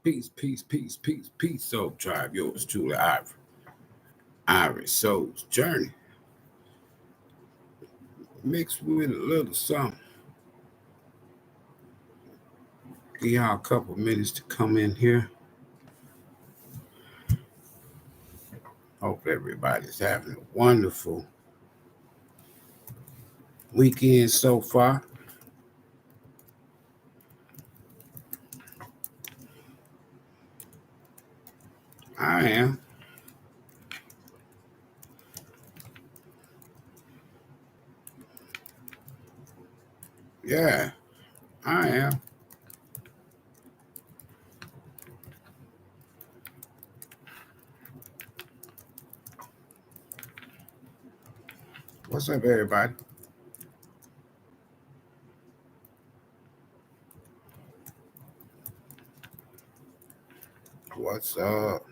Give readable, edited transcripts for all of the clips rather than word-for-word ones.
Peace, peace, peace, peace, peace, soul tribe. Yours truly, Ivory. Ivory Soul's Journey. Mixed with a little something. Give y'all a couple minutes to come in here. Hope everybody's having a wonderful weekend so far. I am. Yeah, I am. What's up, everybody? What's up?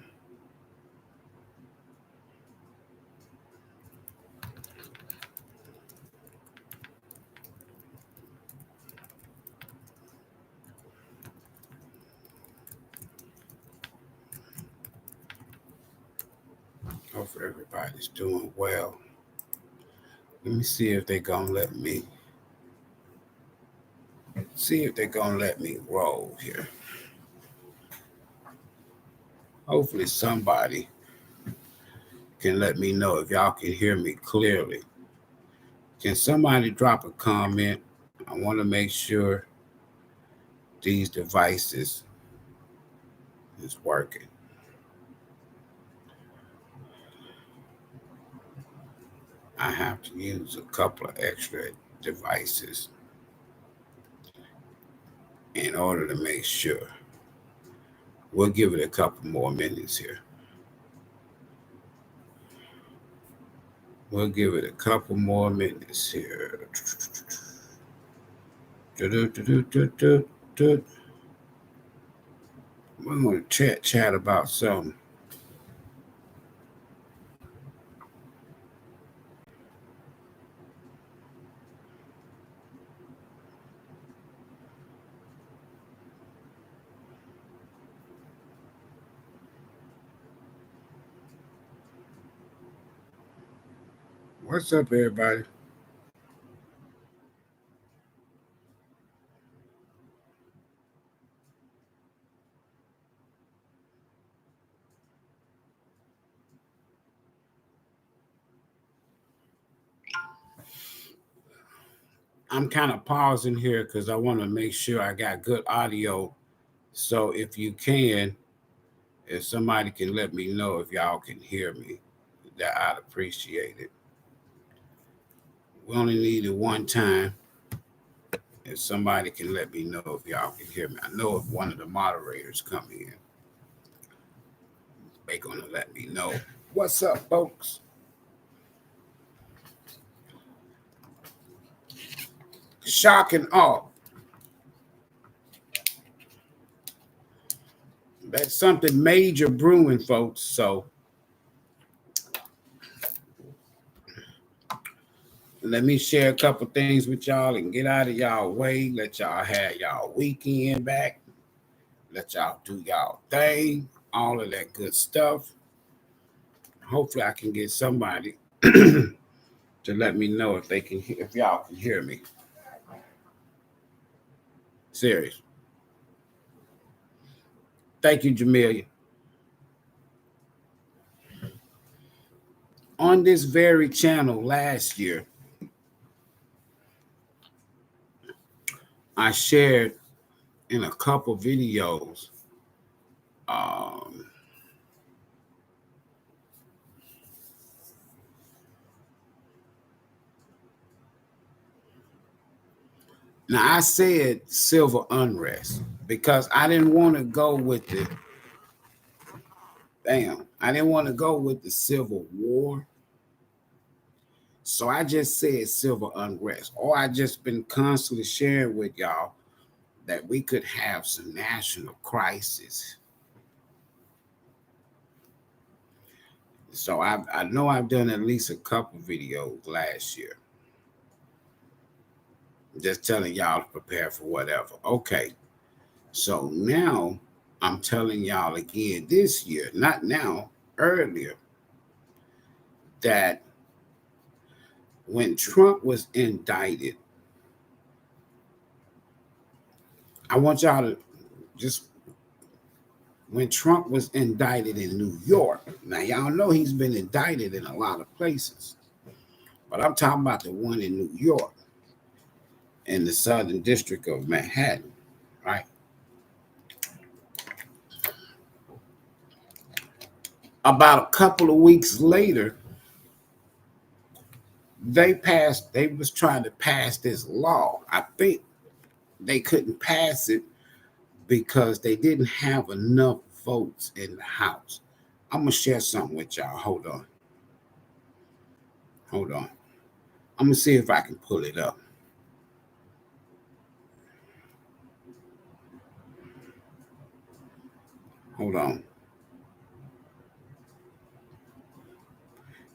Hope everybody's doing well. Let me see if they're gonna let me roll here. Hopefully somebody can let me know if y'all can hear me clearly. Can somebody drop a comment? I want to make sure these devices is working. I have to use a couple of extra devices in order to make sure. We'll give it a couple more minutes here. We'll give it a couple more minutes here. We're going to chat about something. What's up, everybody? I'm kind of pausing here because I want to make sure I got good audio. So if you can, if somebody can let me know if y'all can hear me, that I'd appreciate it. We only need it one time. If somebody can let me know if y'all can hear me. I know if one of the moderators come in, they're going to let me know. What's up, folks? Shock and awe. That's something major brewing, folks. So let me share a couple things with y'all and get out of y'all way. Let y'all have y'all weekend back. Let y'all do y'all thing. All of that good stuff. Hopefully I can get somebody to let me know if y'all can hear me. Serious. Thank you, Jamelia. On this very channel last year, I shared in a couple videos now I said civil unrest because I didn't want to go with the civil war. So I just said civil unrest. Or I just been constantly sharing with y'all that we could have some national crisis. So I know I've done at least a couple videos last year. Just telling y'all to prepare for whatever. Okay. So now I'm telling y'all again this year, not now, earlier, that when Trump was indicted, I want y'all to just, when Trump was indicted in New York, now y'all know he's been indicted in a lot of places, but I'm talking about the one in New York, in the Southern District of Manhattan, right? About a couple of weeks later, they was trying to pass this law. I think they couldn't pass it because they didn't have enough votes in the House. I'm gonna share something with y'all. Hold on. I'm gonna see if I can pull it up. Hold on.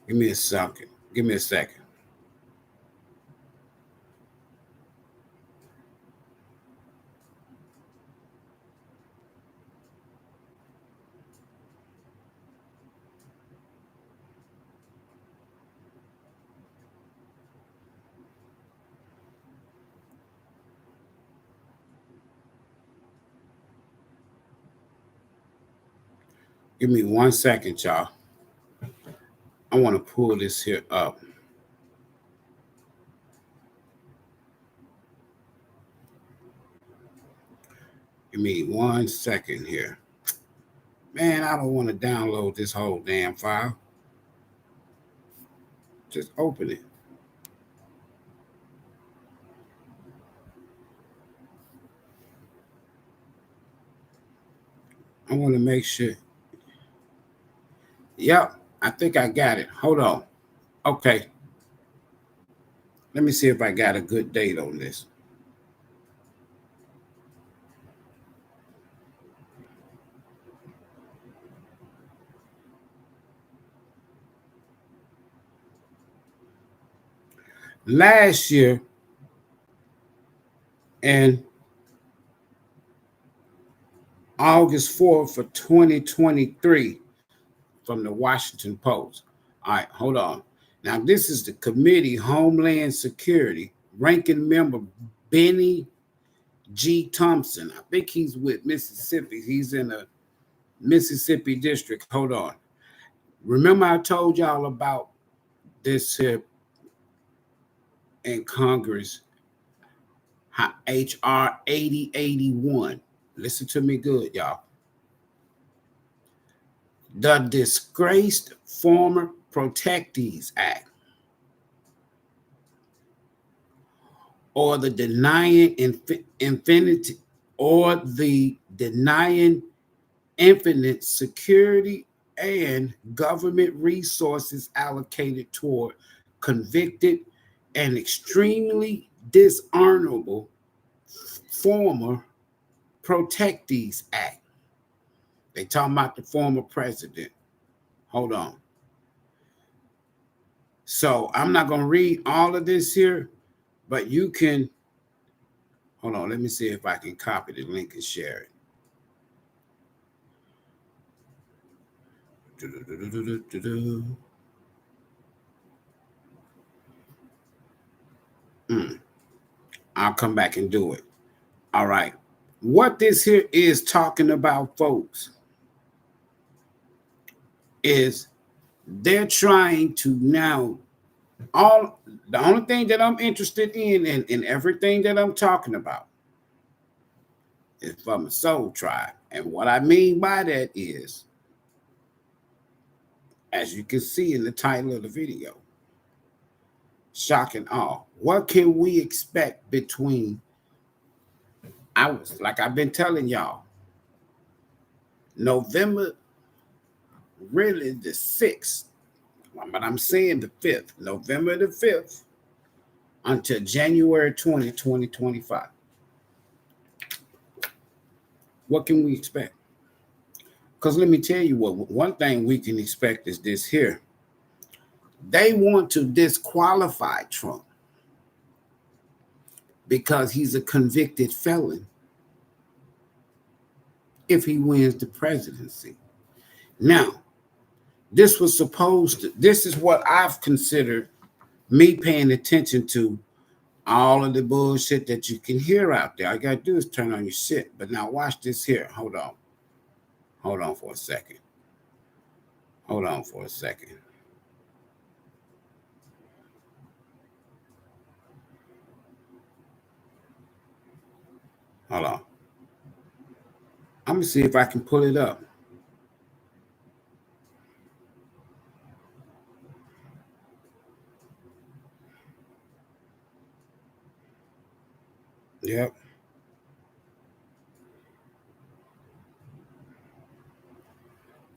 Give me a second. Give me a second. Give me 1 second, y'all. I want to pull this here up. Give me 1 second here. Man, I don't want to download this whole damn file. Just open it. I want to make sure. Yep, I think I got it. Hold on. Okay. Let me see if I got a good date on this. Last year, and August 4th for 2023 from the Washington Post. All right, hold on. Now, this is the Committee Homeland Security ranking member Benny G. Thompson. I think he's with Mississippi. He's in the Mississippi district. Hold on. Remember I told y'all about this here in Congress, HR 8081. Listen to me good, y'all. The Disgraced Former Protectees Act, or the Denying Infinity, or the Denying Infinite Security and Government Resources Allocated Toward Convicted and Extremely Dishonorable Former Protectees Act. They talking about the former president. Hold on. So I'm not going to read all of this here, but you can, hold on, let me see if I can copy the link and share it. I'll come back and do it. All right. What this here is talking about, folks, is they're trying to now, the only thing that I'm interested in everything that I'm talking about is from a soul tribe. And what I mean by that is, as you can see in the title of the video, shock and awe. What can we expect between, like I've been telling y'all, November, really the 6th, but I'm saying the 5th, November the 5th, until January 20, 2025. What can we expect? Because let me tell you what, one thing we can expect is this here. They want to disqualify Trump because he's a convicted felon if he wins the presidency. Now, this is what I've considered me paying attention to all of the bullshit that you can hear out there. All you got to do is turn on your shit. But now watch this here. Hold on. Hold on for a second. Hold on for a second. Hold on. I'm going to see if I can pull it up. Yep.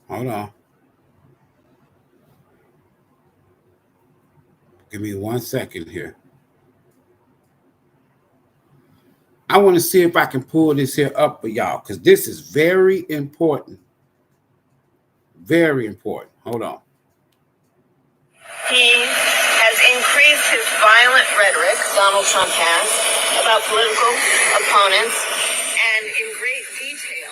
Hold on. Give me 1 second here. I want to see if I can pull this here up for y'all because this is very important. Very important. Hold on. He has increased his violent rhetoric, Donald Trump has, about political opponents, and in great detail,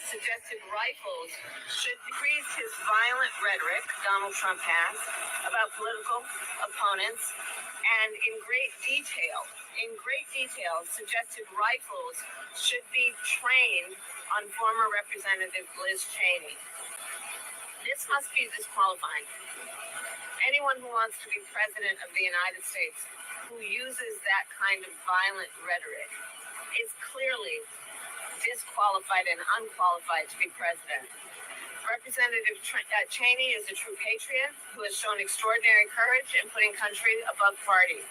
suggested rifles should decrease his violent rhetoric, Donald Trump has, about political opponents, and in great detail, suggested rifles should be trained on former Representative Liz Cheney. This must be disqualifying. Anyone who wants to be president of the United States who uses that kind of violent rhetoric is clearly disqualified and unqualified to be president. Representative Cheney is a true patriot who has shown extraordinary courage in putting country above party.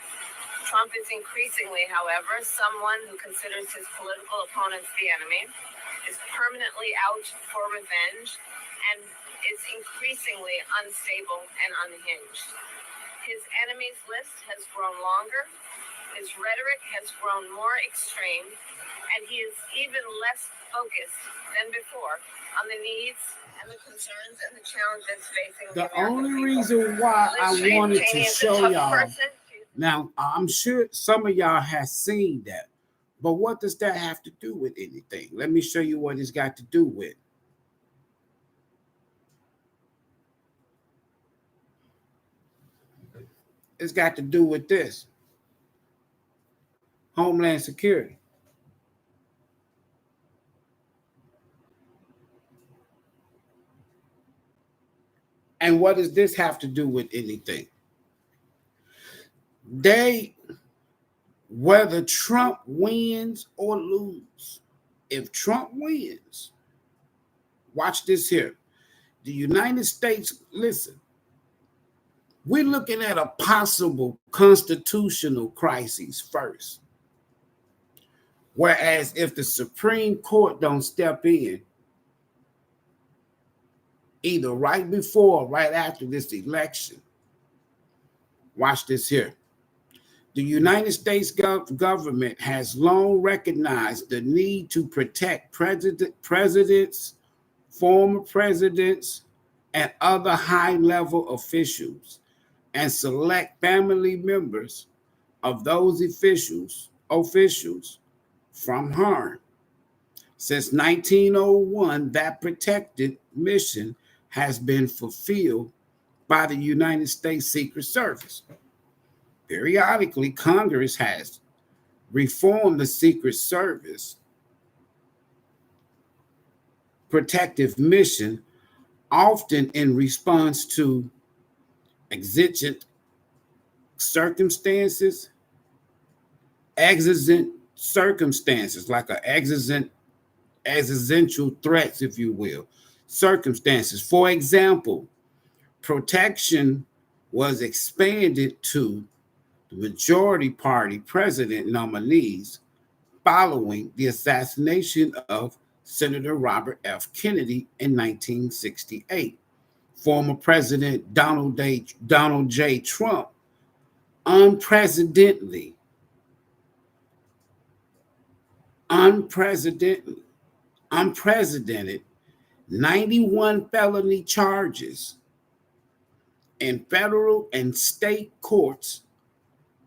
Trump is increasingly, however, someone who considers his political opponents the enemy, is permanently out for revenge, and is increasingly unstable and unhinged. His enemies list has grown longer, his rhetoric has grown more extreme, and he is even less focused than before on the needs and the concerns and the challenges facing the only reason why I wanted to show y'all. Now, I'm sure some of y'all have seen that, but what does that have to do with anything? Let me show you what it's got to do with. It's got to do with this. Homeland Security. And what does this have to do with anything? Whether Trump wins or lose, if Trump wins, watch this here. The United States, listen, we're looking at a possible constitutional crisis first. Whereas if the Supreme Court don't step in, either right before or right after this election, watch this here. The United States government has long recognized the need to protect presidents, former presidents, and other high-level officials, and select family members of those officials from harm. Since 1901, that protected mission has been fulfilled by the United States Secret Service. Periodically, Congress has reformed the Secret Service protective mission, often in response to exigent circumstances, existential threats, if you will, circumstances. For example, protection was expanded to the majority party president nominees following the assassination of Senator Robert F. Kennedy in 1968. Former President Donald J. Trump unprecedented 91 felony charges in federal and state courts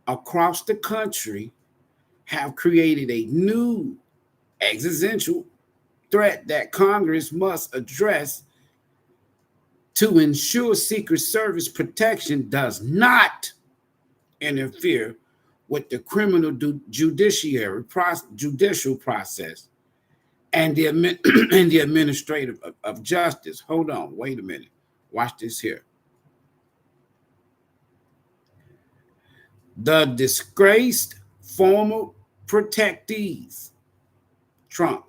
across the country have created a new existential threat that Congress must address to ensure Secret Service protection does not interfere with the criminal judicial process and the and the administrative of justice. Hold on, wait a minute. Watch this here. The disgraced former protectees, Trump,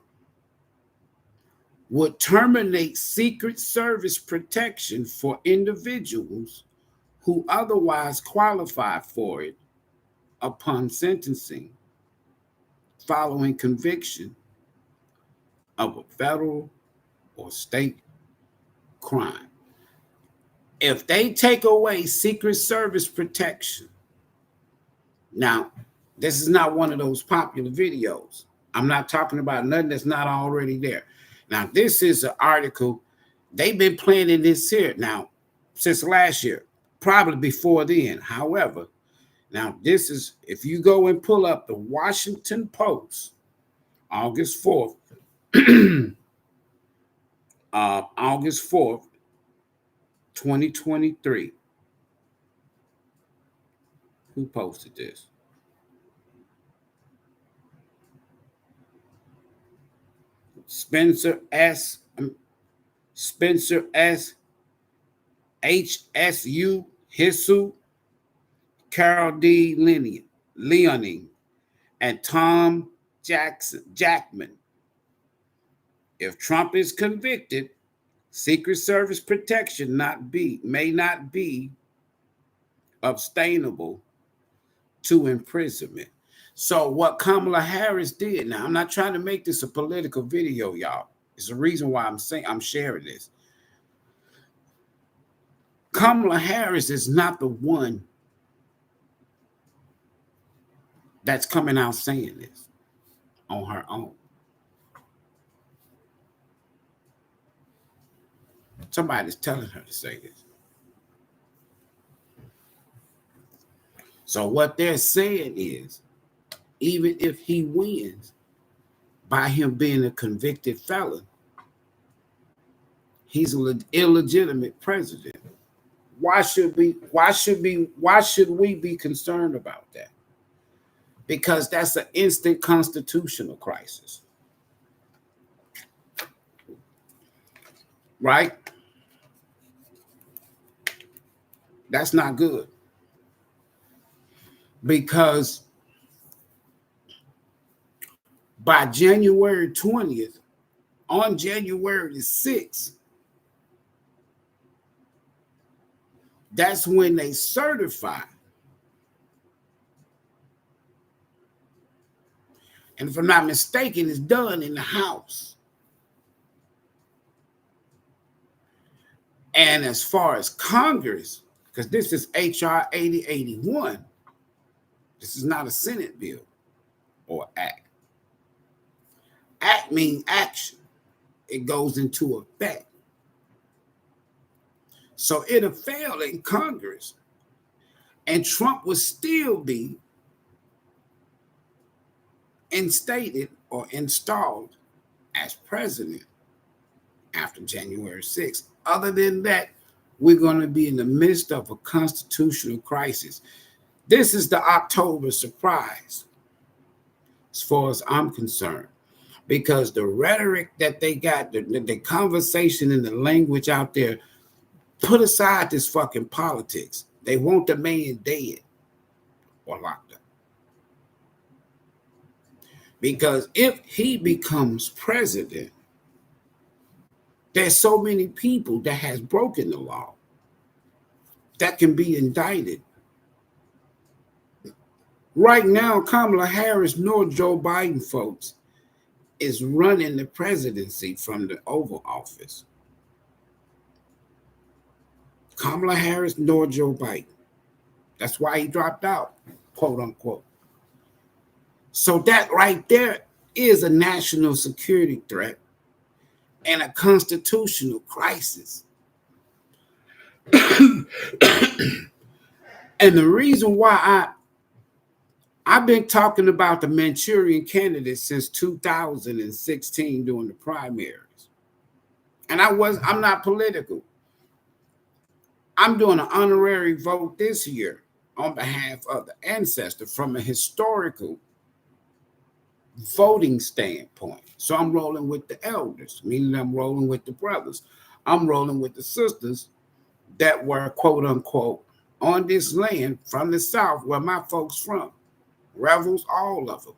would terminate Secret Service protection for individuals who otherwise qualify for it upon sentencing following conviction of a federal or state crime. If they take away Secret Service protection, now, this is not one of those popular videos. I'm not talking about nothing that's not already there. Now, this is an article. They've been planning this here now since last year, probably before then. However, now this is, if you go and pull up the Washington Post, August 4th, August 4th, 2023. Who posted this? Spencer S. HSU Hisu, Carol D. Leoning, and Tom Jackman. If Trump is convicted, Secret Service protection may not be abstainable to imprisonment. So what Kamala Harris did, now I'm not trying to make this a political video, y'all. It's the reason why I'm sharing this. Kamala Harris is not the one that's coming out saying this on her own. Somebody's telling her to say this. So what they're saying is, even if he wins by him being a convicted felon, he's an illegitimate president. Why should we be concerned about that? Because that's an instant constitutional crisis. Right? That's not good. Because by January 20th, on January 6th, that's when they certify. And if I'm not mistaken, it's done in the House. And as far as Congress, because this is H.R. 8081, this is not a Senate bill or act. Act means action. It goes into effect. So it'll fail in Congress, and Trump will still be instated or installed as president after January 6th. Other than that, we're going to be in the midst of a constitutional crisis. This is the October surprise, as far as I'm concerned, because the rhetoric that they got, the conversation and the language out there, put aside this fucking politics. They want the man dead or locked up. Because if he becomes president, there's so many people that has broken the law that can be indicted. Right now, Kamala Harris nor Joe Biden, folks, is running the presidency from the Oval Office. Kamala Harris nor Joe Biden. That's why he dropped out, quote unquote. So that right there is a national security threat and a constitutional crisis. And the reason why I've been talking about the Manchurian candidate since 2016 during the primaries. And I'm not political. I'm doing an honorary vote this year on behalf of the ancestor from a historical voting standpoint. So I'm rolling with the elders, meaning I'm rolling with the brothers. I'm rolling with the sisters that were, quote unquote, on this land from the South, where my folks from. Rebels, all of them.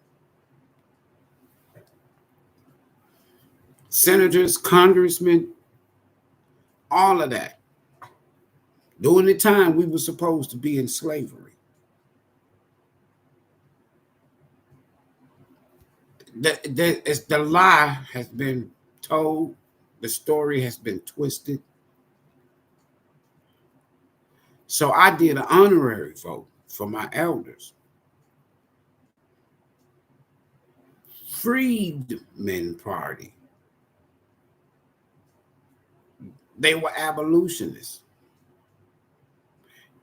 Senators, congressmen, all of that. During the time we were supposed to be in slavery. The lie has been told. The story has been twisted. So I did an honorary vote for my elders. Freedmen Party. They were abolitionists.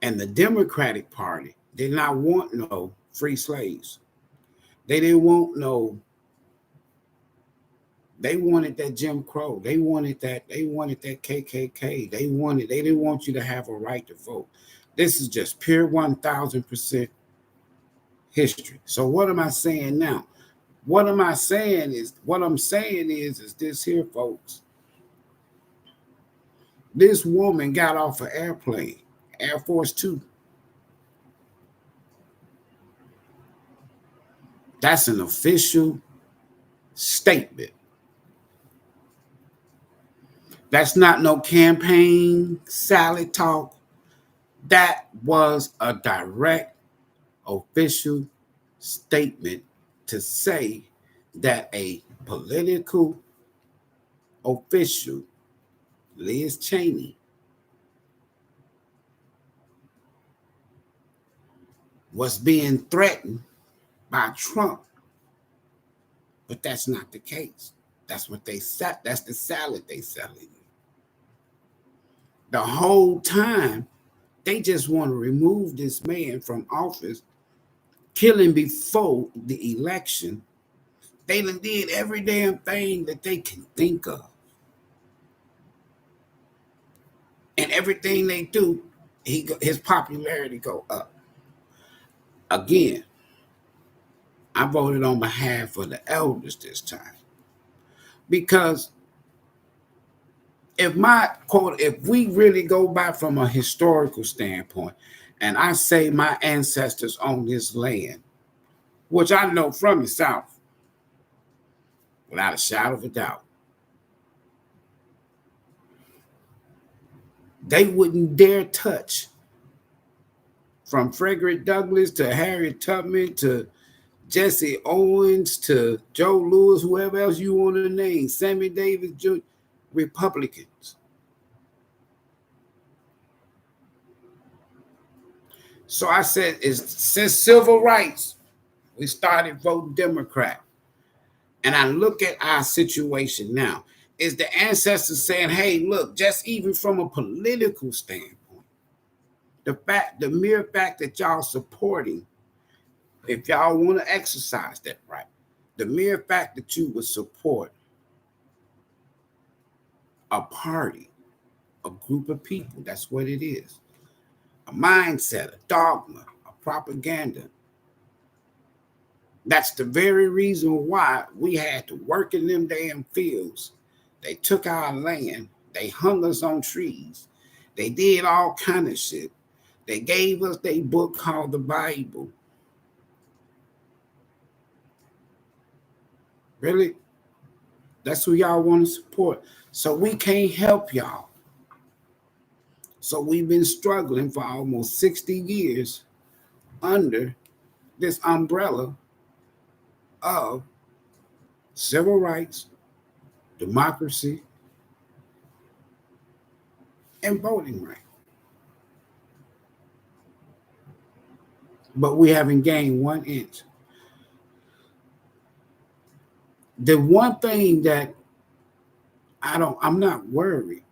And the Democratic Party did not want no free slaves. They didn't want no, they wanted that Jim Crow. They wanted that KKK. They didn't want you to have a right to vote. This is just pure 1000% history. So what am I saying now? What I'm saying is this here, folks. This woman got off an airplane, Air Force Two. That's an official statement. That's not no campaign salad talk. That was a direct official statement to say that a political official, Liz Cheney, was being threatened by Trump. But that's not the case. That's what they said. That's the salad they selling. The whole time, they just want to remove this man from office, kill him before the election. They did every damn thing that they can think of. And everything they do, his popularity go up. Again, I voted on behalf of the elders this time. Because if we really go back from a historical standpoint, and I say my ancestors on this land, which I know from the South, without a shadow of a doubt, they wouldn't dare touch, from Frederick Douglass to Harriet Tubman to Jesse Owens to Joe Louis, whoever else you want to name, Sammy Davis Jr., Republicans. So I said, since civil rights, we started voting Democrat. And I look at our situation now. Is the ancestors saying, hey, look, just even from a political standpoint, the mere fact that y'all supporting, if y'all want to exercise that right, the mere fact that you would support a party, a group of people, that's what it is. A mindset, a dogma, a propaganda. That's the very reason why we had to work in them damn fields. They took our land. They hung us on trees. They did all kind of shit. They gave us a book called the Bible. Really? That's who y'all want to support. So we can't help y'all. So we've been struggling for almost 60 years under this umbrella of civil rights, democracy, and voting rights. But we haven't gained 1 inch. The one thing that I'm not worried,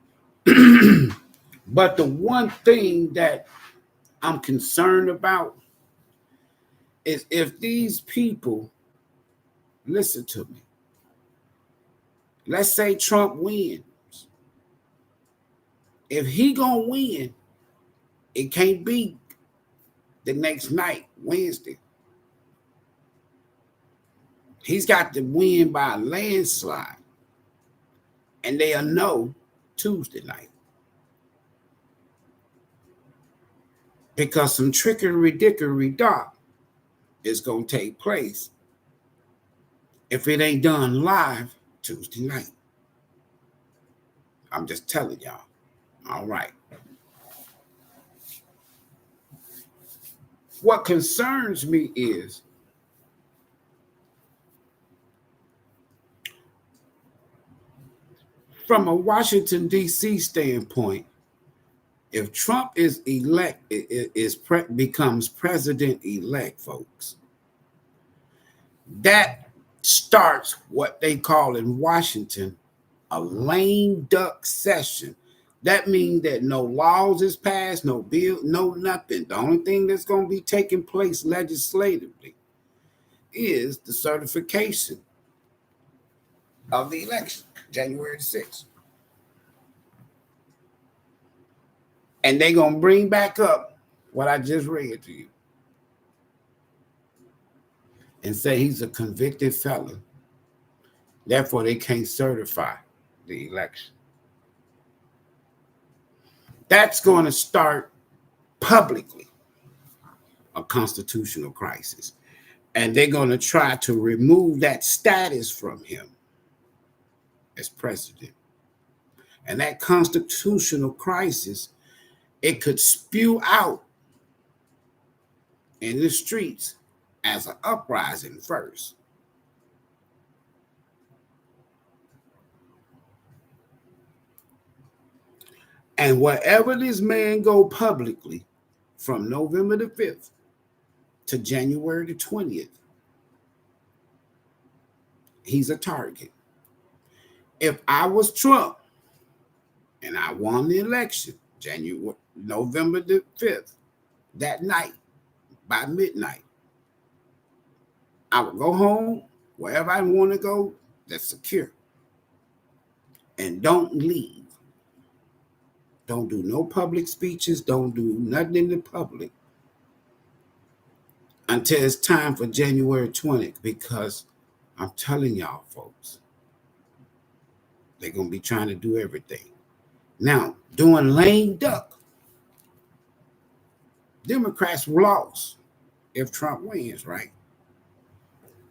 but the one thing that I'm concerned about is if these people, listen to me, let's say Trump wins. If he gonna win, it can't be the next night, Wednesday. He's got to win by a landslide. And they'll know Tuesday night. Because some dickery doc is going to take place if it ain't done live Tuesday night. I'm just telling y'all. All right. What concerns me is from a Washington, D.C. standpoint, if Trump is becomes president-elect, folks, that starts what they call in Washington a lame duck session. That means that no laws is passed, no bill, no nothing. The only thing that's going to be taking place legislatively is the certification of the election, January 6th. And they're going to bring back up what I just read to you and say he's a convicted felon. Therefore, they can't certify the election. That's going to start publicly a constitutional crisis. And they're going to try to remove that status from him as president. And that constitutional crisis, it could spew out in the streets as an uprising first. And wherever this man go publicly from November the 5th to January the 20th, he's a target. If I was Trump and I won the election, November the 5th, that night, by midnight, I would go home, wherever I want to go, that's secure. And don't leave. Don't do no public speeches. Don't do nothing in the public until it's time for January 20th, because I'm telling y'all, folks, they're going to be trying to do everything. Now, doing lame duck, Democrats lost if Trump wins, right?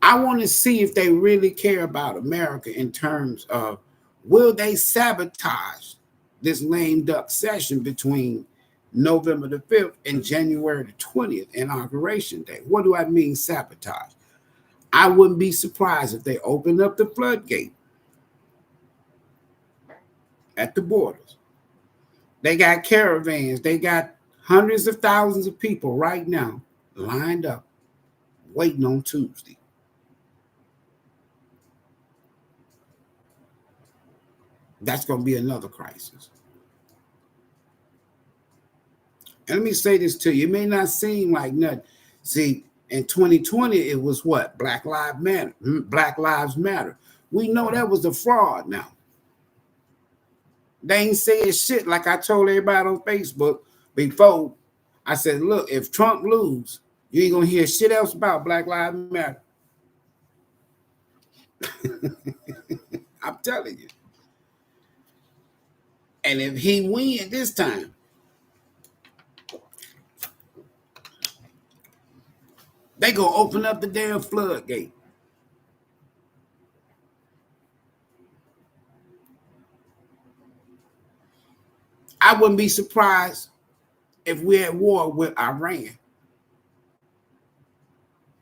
I want to see if they really care about America in terms of, will they sabotage this lame duck session between November the 5th and January the 20th, Inauguration Day? What do I mean sabotage? I wouldn't be surprised if they open up the floodgate at the borders. They got caravans. They got hundreds of thousands of people right now lined up waiting on Tuesday. That's going to be another crisis. And let me say this to you. It may not seem like nothing. See, in 2020, it was what? Black Lives Matter. Black Lives Matter. We know that was a fraud now. They ain't saying shit like I told everybody on Facebook before. I said, look, if Trump lose, you ain't going to hear shit else about Black Lives Matter. I'm telling you. And if he wins this time, they going to open up the damn floodgate. I wouldn't be surprised if we're at war with Iran.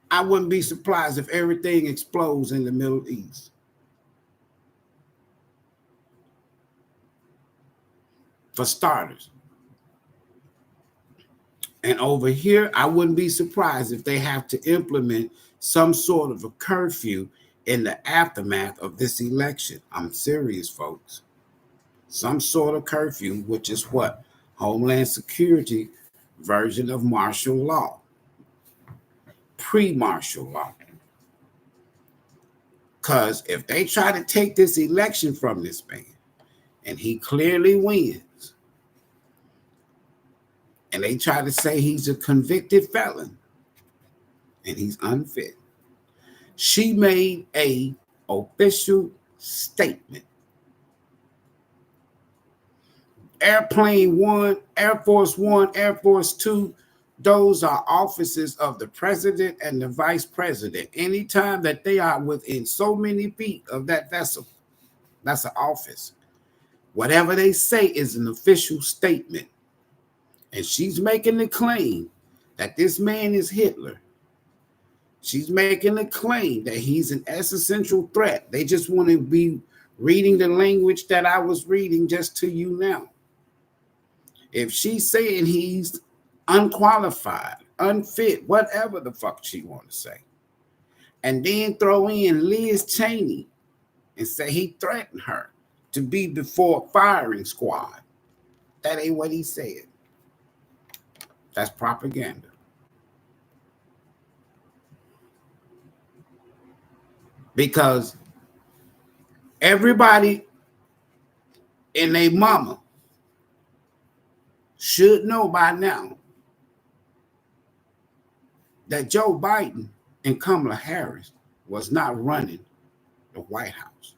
I wouldn't be surprised if everything explodes in the Middle East. For starters. And over here, I wouldn't be surprised if they have to implement some sort of a curfew in the aftermath of this election. I'm serious, folks. Some sort of curfew, which is what? Homeland Security version of martial law. pre-martial law. Because if they try to take this election from this man, and he clearly wins, and they try to say he's a convicted felon, and he's unfit, she made a official statement. Airplane One, Air Force One, Air Force Two, those are offices of the president and the vice president. Anytime that they are within so many feet of that vessel, that's an office. Whatever they say is an official statement. And she's making the claim that this man is Hitler. She's making the claim that he's an existential threat. They just want to be reading the language that I was reading just to you now. If she's saying he's unqualified, unfit, whatever the fuck she want to say, and then throw in Liz Cheney and say he threatened her to be before firing squad, that ain't what he said. That's propaganda. Because everybody and their mama should know by now that Joe Biden and Kamala Harris was not running the White House.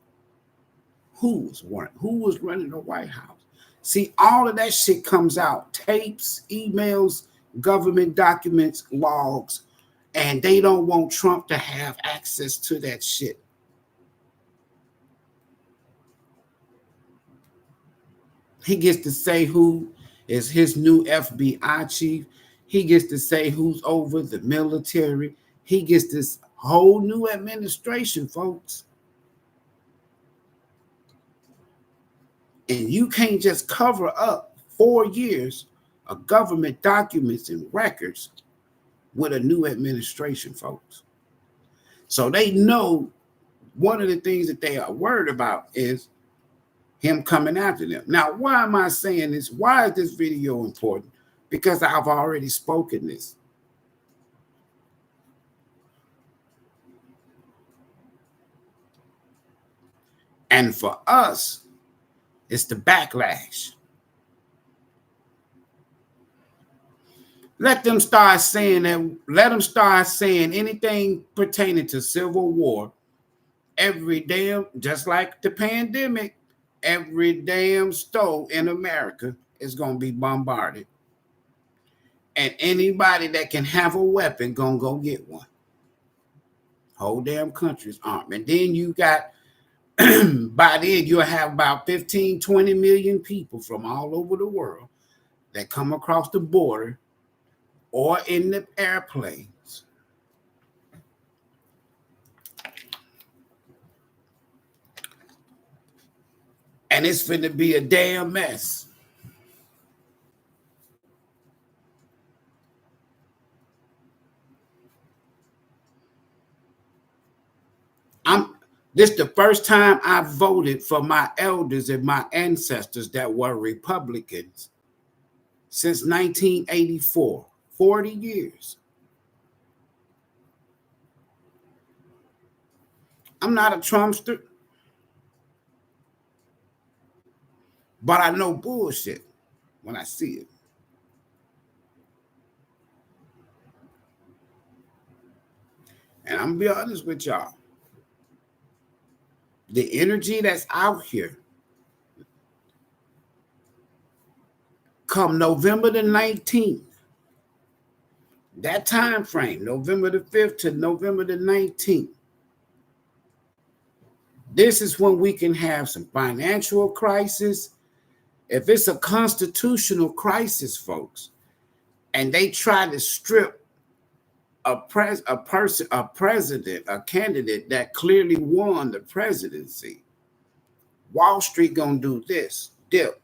Who was running the White House? See, all of that shit comes out. Tapes, emails, government documents, logs, and they don't want Trump to have access to that shit. He gets to say who is his new FBI chief. He gets to say who's over the military. He gets this whole new administration, folks. And you can't just cover up 4 years of government documents and records with a new administration, folks. So they know one of the things that they are worried about is him coming after them. Now, why am I saying this? Why is this video important? Because I've already spoken this. And for us, it's the backlash. Let them start saying anything pertaining to civil war. Every damn, just like the pandemic, every damn store in America is going to be bombarded. And anybody that can have a weapon going to go get one. Whole damn country's armed. And then you got, by then you'll have about 15, 20 million people from all over the world that come across the border or in the airplanes. And it's finna be a damn mess. This is the first time I voted for my elders and my ancestors that were Republicans since 1984, 40 years. I'm not a Trumpster, but I know bullshit when I see it. And I'm gonna be honest with y'all. The energy that's out here come November the 19th, that time frame, November the 5th to November the 19th, this is when we can have some financial crisis. If it's a constitutional crisis, folks, and they try to strip a president, a candidate that clearly won the presidency, Wall Street gonna do this, dip.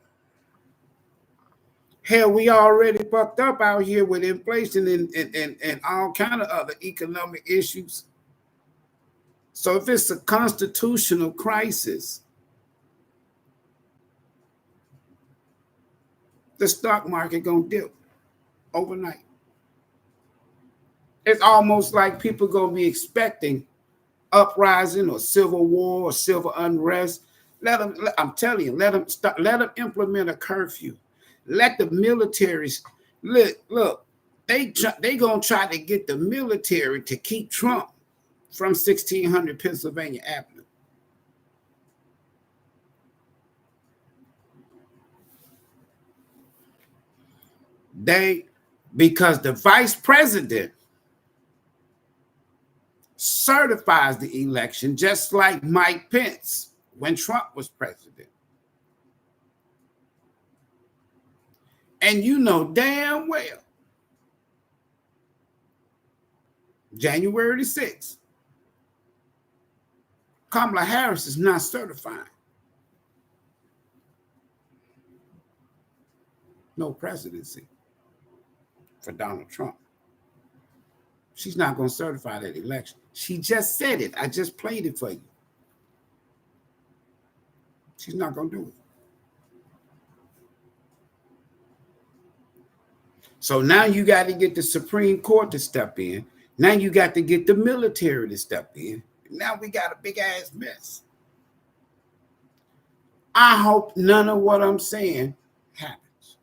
Hell, we already fucked up out here with inflation and all kind of other economic issues. So if it's a constitutional crisis, the stock market gonna dip overnight. It's almost like people gonna be expecting uprising or civil war or civil unrest. Let them. I'm telling you, let them start. Let them implement a curfew. Let the militaries look. They gonna try to get the military to keep Trump from 1600 Pennsylvania Avenue. Because the vice president certifies the election, just like Mike Pence when Trump was president. And you know damn well, January the 6th, Kamala Harris is not certifying. No presidency for Donald Trump. She's not going to certify that election. She just said it. I just played it for you. She's not going to do it. So now you got to get the Supreme Court to step in. Now you got to get the military to step in. Now we got a big ass mess. I hope none of what I'm saying happens.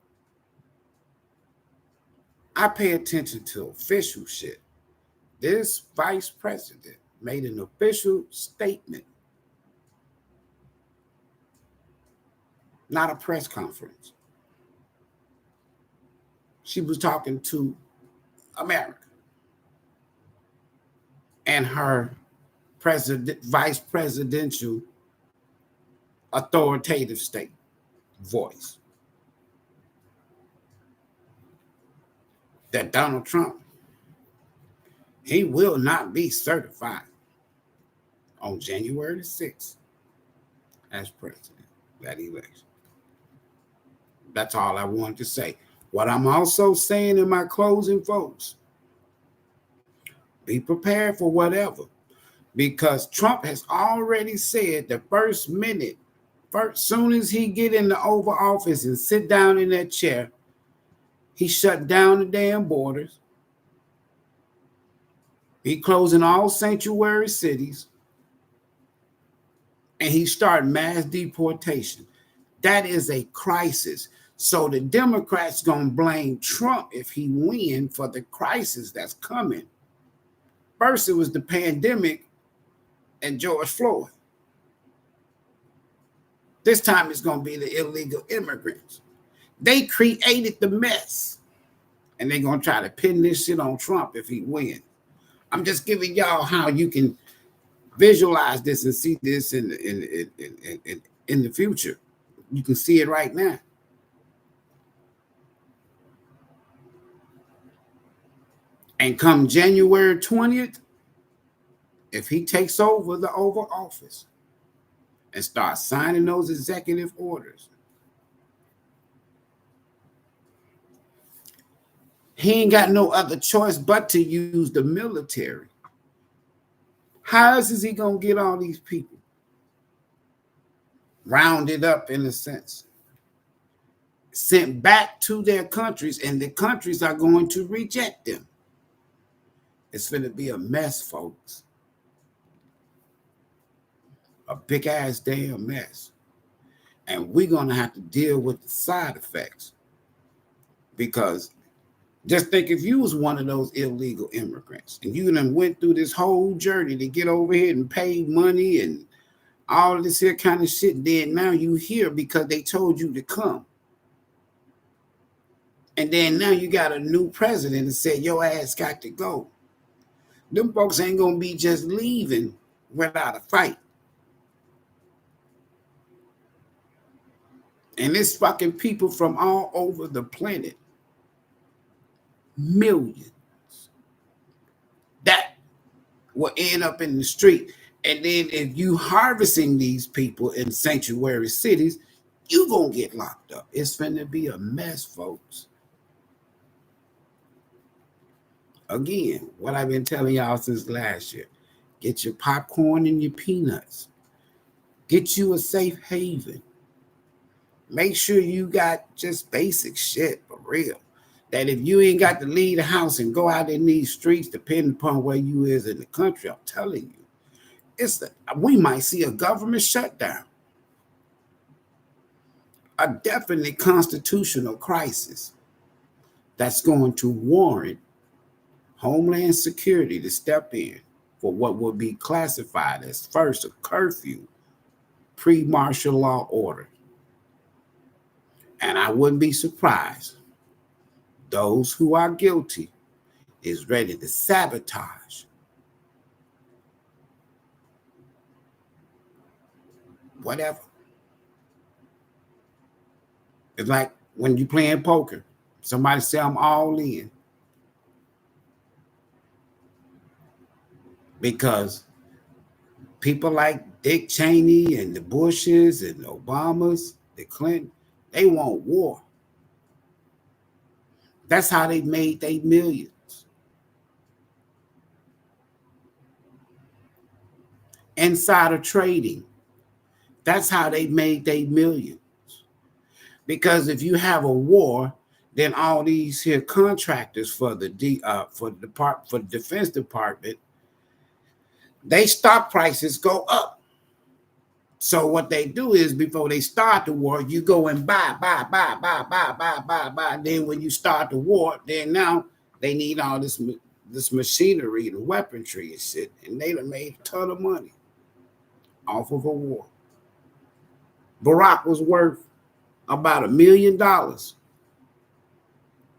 I pay attention to official shit. This vice president made an official statement, not a press conference. She was talking to America and her vice presidential authoritative state voice. That Donald Trump, he will not be certified on January the 6th as president, that election. That's all I wanted to say. What I'm also saying in my closing, folks, be prepared for whatever, because Trump has already said the first minute, soon as he get in the Oval Office and sit down in that chair, he shut down the damn borders. He closing all sanctuary cities, and he started mass deportation. That is a crisis. So the Democrats gonna blame Trump if he win for the crisis that's coming. First, it was the pandemic and George Floyd. This time it's gonna be the illegal immigrants. They created the mess, and they're gonna try to pin this shit on Trump if he wins. I'm just giving y'all how you can visualize this and see this in the future. You can see it right now. And come January 20th, if he takes over the Oval Office and starts signing those executive orders, he ain't got no other choice but to use the military. How else is he going to get all these people rounded up, in a sense, sent back to their countries, and the countries are going to reject them? It's going to be a mess, folks. A big ass damn mess. And we're going to have to deal with the side effects. Because just think, if you was one of those illegal immigrants and you done went through this whole journey to get over here and paid money and all of this here kind of shit, then now you here because they told you to come. And then now you got a new president and said your ass got to go. Them folks ain't going to be just leaving without a fight. And it's fucking people from all over the planet, millions, that will end up in the street. And then if you harvesting these people in sanctuary cities, you going to get locked up. It's finna be a mess, folks. Again, what I've been telling y'all since last year, get your popcorn and your peanuts. Get you a safe haven. Make sure you got just basic shit for real. that if you ain't got to leave the house and go out in these streets, depending upon where you is in the country, I'm telling you, we might see a government shutdown, a definite constitutional crisis that's going to warrant Homeland Security to step in for what will be classified as first a curfew, pre-martial law order. And I wouldn't be surprised those who are guilty is ready to sabotage whatever. It's like when you playing poker, somebody say I'm all in, because people like Dick Cheney and the Bushes and the Obamas, the Clinton, they want war. That's how they made their millions. Insider trading. That's how they made their millions. Because if you have a war, then all these here contractors for the Defense Department, they stock prices go up. So what they do is before they start the war, you go and buy. Then when you start the war, then now they need all this machinery and weaponry and shit, and they done made a ton of money off of a war. Barack was worth about $1 million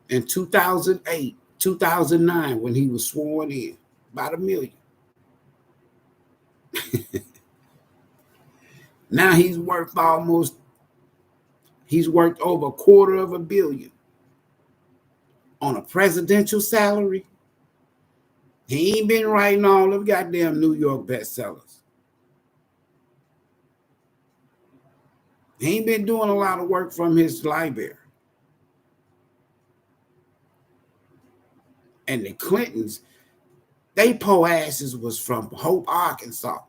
in 2008, 2009 when he was sworn in. About $1 million. Now he's worth over $250 million on a presidential salary. He ain't been writing all of goddamn New York bestsellers. He ain't been doing a lot of work from his library. And the Clintons, they po asses was from Hope, Arkansas.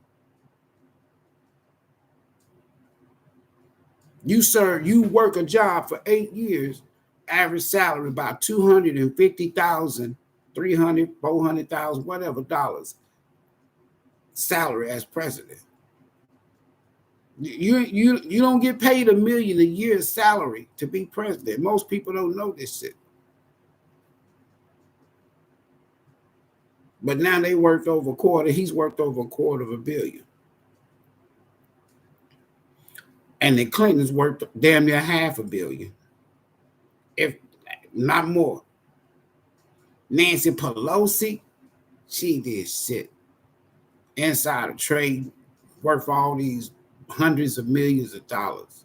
You work a job for 8 years, average salary about $250,000, $300,000, $400,000, whatever dollars salary as president. You don't get paid $1 million a year salary to be president. Most people don't know this shit. But now they worked over a quarter. He's worked over $250 million. And the Clintons worked damn near $500 million, if not more. Nancy Pelosi, she did shit. Insider trade, worth all these hundreds of millions of dollars.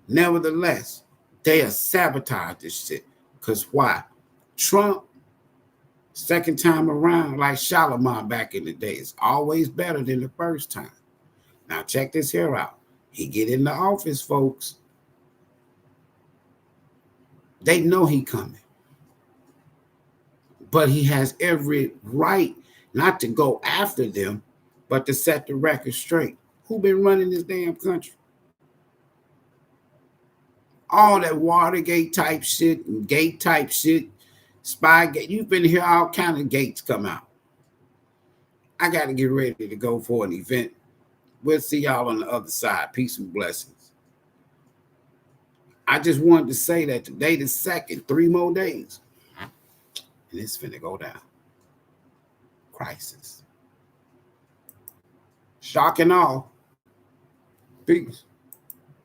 Nevertheless, they have sabotaged this shit. Because why? Trump, second time around, like Shalimar back in the day, is always better than the first time. Now check this here out. He get in the office, folks. They know he coming. But he has every right not to go after them, but to set the record straight. Who been running this damn country? All that Watergate type shit and gate type shit, Spygate. You've been here, all kind of gates come out. I got to get ready to go for an event. We'll see y'all on the other side. Peace and blessings. I just wanted to say that today the 2nd, 3 more days, and it's finna go down. Crisis. Shock and all. Peace.